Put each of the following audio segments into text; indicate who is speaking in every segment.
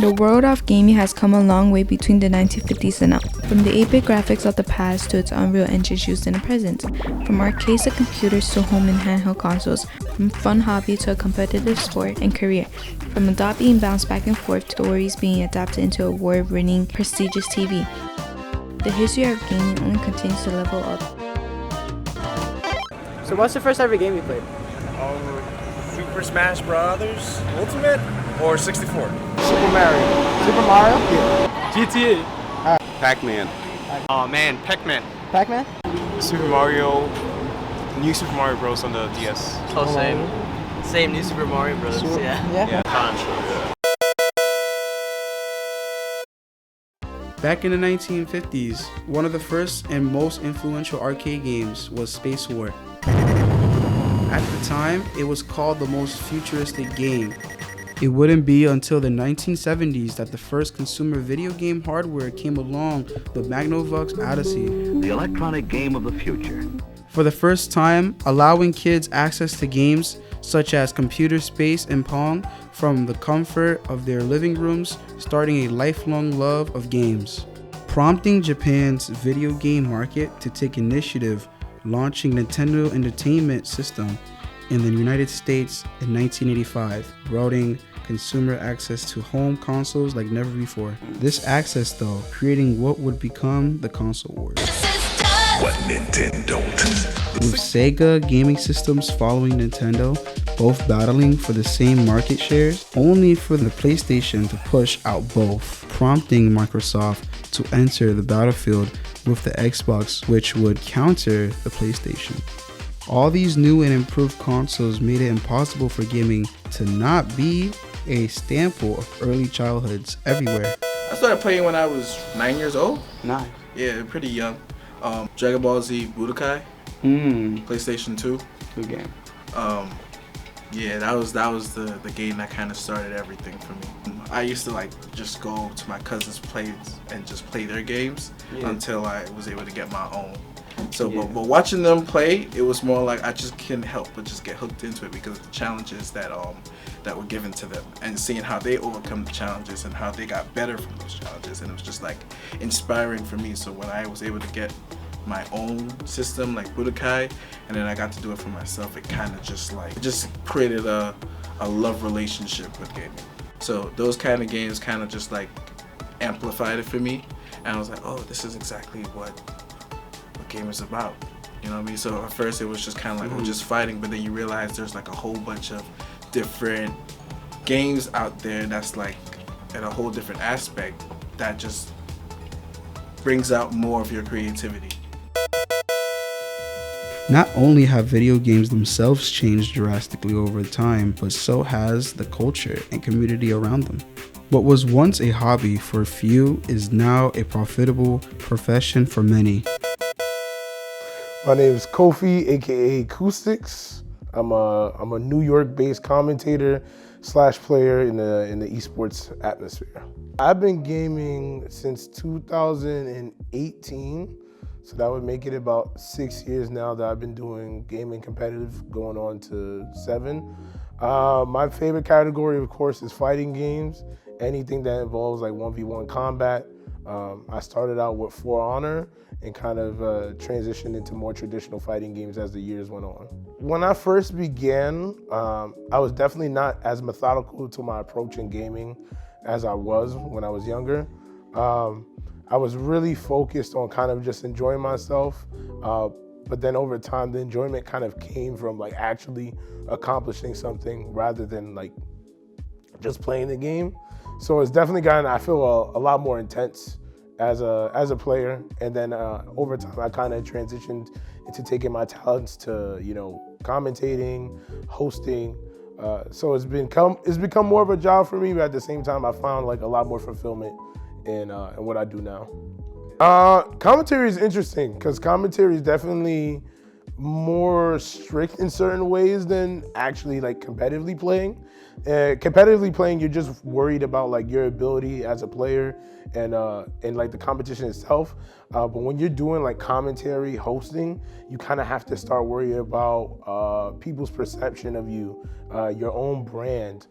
Speaker 1: The world of gaming has come a long way between the 1950s and now. From the 8-bit graphics of the past to its Unreal engines used in the present. From arcades to computers to home and handheld consoles. From fun hobby to a competitive sport and career. From a dot being bounced back and forth to stories being adapted into award-winning prestigious TV. The history of gaming only continues to level up.
Speaker 2: So what's the first ever game you played?
Speaker 3: Super Smash Brothers Ultimate or 64?
Speaker 2: Super Mario. Super Mario?
Speaker 3: Yeah. GTA.
Speaker 4: Pac-Man.
Speaker 3: Oh man, Pac-Man.
Speaker 2: Pac-Man?
Speaker 3: Super Mario. New Super Mario Bros. On the DS.
Speaker 5: Oh, same. Same, New Super Mario Bros. Yeah.
Speaker 3: Contra.
Speaker 6: Back in the 1950s, one of the first and most influential arcade games was Space War. At the time, it was called the most futuristic game. It wouldn't be until the 1970s that the first consumer video game hardware came along, the Magnavox Odyssey.
Speaker 7: The electronic game of the future.
Speaker 6: For the first time, allowing kids access to games such as computer space and Pong from the comfort of their living rooms, starting a lifelong love of games. Prompting Japan's video game market to take initiative, launching Nintendo Entertainment System in the United States in 1985, broadening consumer access to home consoles like never before. This access, though, creating what would become the console wars.
Speaker 7: What Nintendo?
Speaker 6: With Sega gaming systems following Nintendo, both battling for the same market shares, only for the PlayStation to push out both, prompting Microsoft to enter the battlefield with the Xbox, which would counter the PlayStation. All these new and improved consoles made it impossible for gaming to not be a staple of early childhoods everywhere.
Speaker 8: I started playing when I was 9 years old.
Speaker 6: 9.
Speaker 8: Yeah, pretty young. Dragon Ball Z Budokai, PlayStation 2.
Speaker 6: Good game.
Speaker 8: Yeah, that was the game that kind of started everything for me. I used to just go to my cousin's place and just play their games until I was able to get my own. So, but watching them play, it was more like I just couldn't help but just get hooked into it because of the challenges that were given to them, and seeing how they overcome the challenges and how they got better from those challenges, and it was just inspiring for me. So when I was able to get my own system like Budokai, and then I got to do it for myself, it kind of just created a love relationship with gaming. So those kind of games kind of just amplified it for me, and I was like, oh, this is exactly what game is about. You know what I mean? So at first it was just kind of we're just fighting, but then you realize there's a whole bunch of different games out there that's at a whole different aspect that just brings out more of your creativity.
Speaker 6: Not only have video games themselves changed drastically over time, but so has the culture and community around them. What was once a hobby for a few is now a profitable profession for many.
Speaker 9: My name is Kofi, aka Acoustics. I'm a New York-based commentator / player in the esports atmosphere. I've been gaming since 2018, so that would make it about 6 years now that I've been doing gaming competitive, going on to 7. My favorite category, of course, is fighting games. Anything that involves 1v1 combat. I started out with For Honor and kind of transitioned into more traditional fighting games as the years went on. When I first began, I was definitely not as methodical to my approach in gaming as I was when I was younger. I was really focused on kind of just enjoying myself, but then over time, the enjoyment kind of came from actually accomplishing something rather than just playing the game. So it's definitely gotten, I feel, a lot more intense as a player, and then over time I kind of transitioned into taking my talents to commentating, hosting. So it's become more of a job for me, but at the same time I found a lot more fulfillment in what I do now. Commentary is interesting because commentary is definitely more strict in certain ways than actually like competitively playing. Competitively playing, you're just worried about like your ability as a player and like the competition itself. But when you're doing like commentary, hosting, you kind of have to start worrying about people's perception of you, your own brand,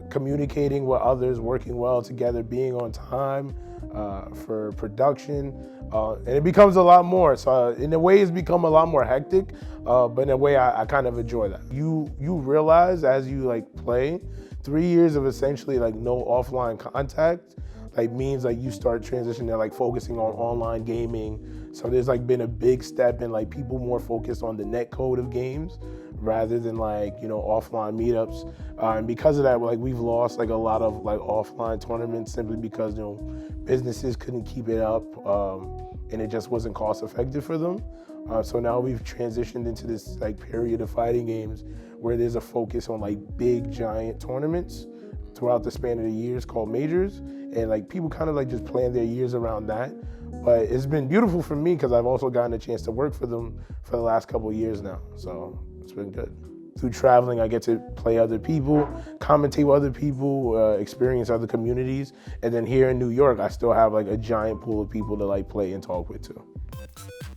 Speaker 9: communicating with others, working well together, being on time for production. And it becomes a lot more. So in a way, it's become a lot more hectic, but in a way, I kind of enjoy that. You realize as you like play, 3 years of essentially like no offline contact, like means like you start transitioning to like focusing on online gaming. So there's like been a big step in like people more focused on the net code of games rather than like, you know, offline meetups. And because of that, like we've lost like a lot of like offline tournaments simply because, you know, businesses couldn't keep it up and it just wasn't cost effective for them. So now we've transitioned into this like period of fighting games where there's a focus on like big giant tournaments throughout the span of the years called majors. And like people kind of like just plan their years around that. But it's been beautiful for me because I've also gotten a chance to work for them for the last couple of years now. So it's been good. Through traveling, I get to play other people, commentate with other people, experience other communities. And then here in New York, I still have like a giant pool of people to like play and talk with too.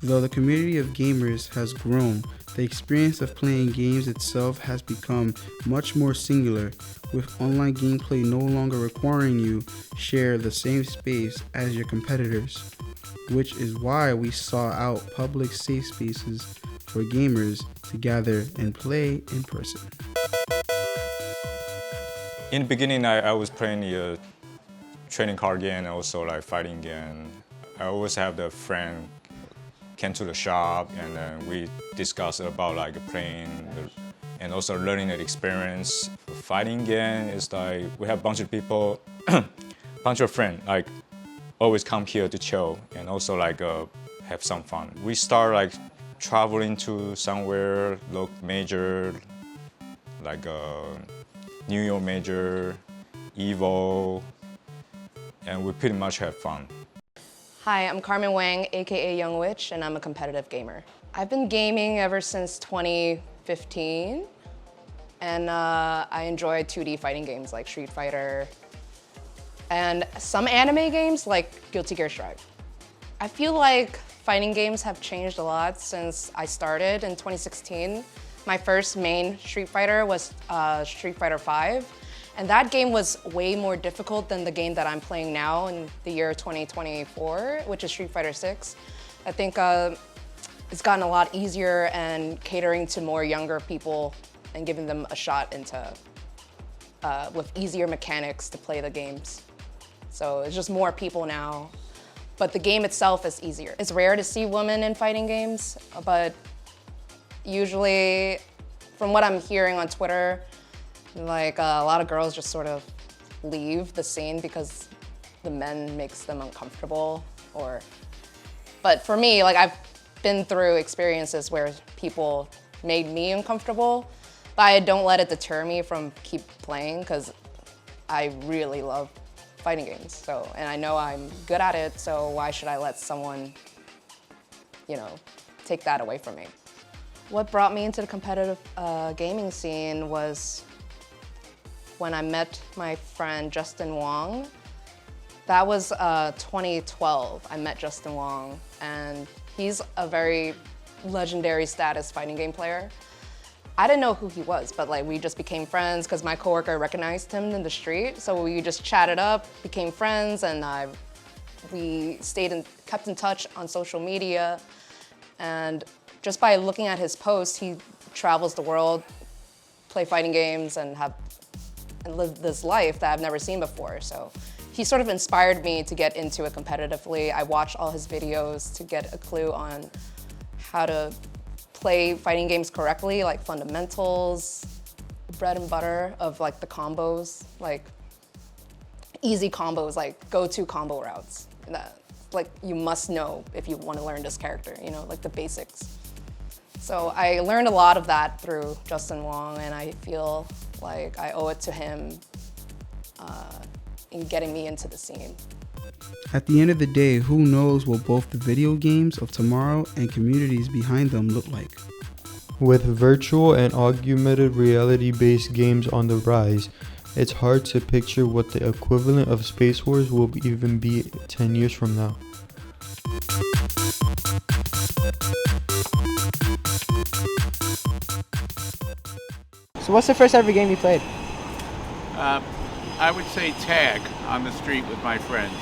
Speaker 6: Though the community of gamers has grown, the experience of playing games itself has become much more singular, with online gameplay no longer requiring you share the same space as your competitors, which is why we sought out public safe spaces for gamers to gather and play in person.
Speaker 4: In the beginning, I was playing the trading card game and also like fighting game. I always have the friend came to the shop and then we discussed about like playing and also learning the experience. Fighting game is like we have a bunch of people, bunch of friends like always come here to chill and also like have some fun. We start like traveling to somewhere look major, like New York major, EVO, and we pretty much have fun.
Speaker 10: Hi, I'm Carmen Wang, aka Young Witch, and I'm a competitive gamer. I've been gaming ever since 2015, and I enjoy 2D fighting games like Street Fighter, and some anime games like Guilty Gear Strive. I feel like fighting games have changed a lot since I started in 2016. My first main Street Fighter was Street Fighter V. And that game was way more difficult than the game that I'm playing now in the year 2024, which is Street Fighter VI. I think it's gotten a lot easier and catering to more younger people and giving them a shot into, with easier mechanics to play the games. So it's just more people now. But the game itself is easier. It's rare to see women in fighting games, but usually, from what I'm hearing on Twitter, like a lot of girls just sort of leave the scene because the men makes them uncomfortable but for me, like I've been through experiences where people made me uncomfortable, but I don't let it deter me from keep playing because I really love fighting games. So, and I know I'm good at it, so why should I let someone, you know, take that away from me? What brought me into the competitive gaming scene was when I met my friend Justin Wong. That was 2012. I met Justin Wong, and he's a very legendary status fighting game player. I didn't know who he was, but like we just became friends because my coworker recognized him in the street. So we just chatted up, became friends, and we kept in touch on social media. And just by looking at his posts, he travels the world, play fighting games, and live this life that I've never seen before. So he sort of inspired me to get into it competitively. I watched all his videos to get a clue on how to play fighting games correctly, like fundamentals, bread and butter of like the combos, like easy combos, like go-to combo routes that like you must know if you want to learn this character, you know, like the basics. So I learned a lot of that through Justin Wong, and I feel like I owe it to him in getting me into the scene.
Speaker 6: At the end of the day, who knows what both the video games of tomorrow and communities behind them look like.
Speaker 11: With virtual and augmented reality-based games on the rise, it's hard to picture what the equivalent of Space Wars will even be 10 years from now.
Speaker 2: So what's the first ever game you played?
Speaker 12: I would say tag on the street with my friends.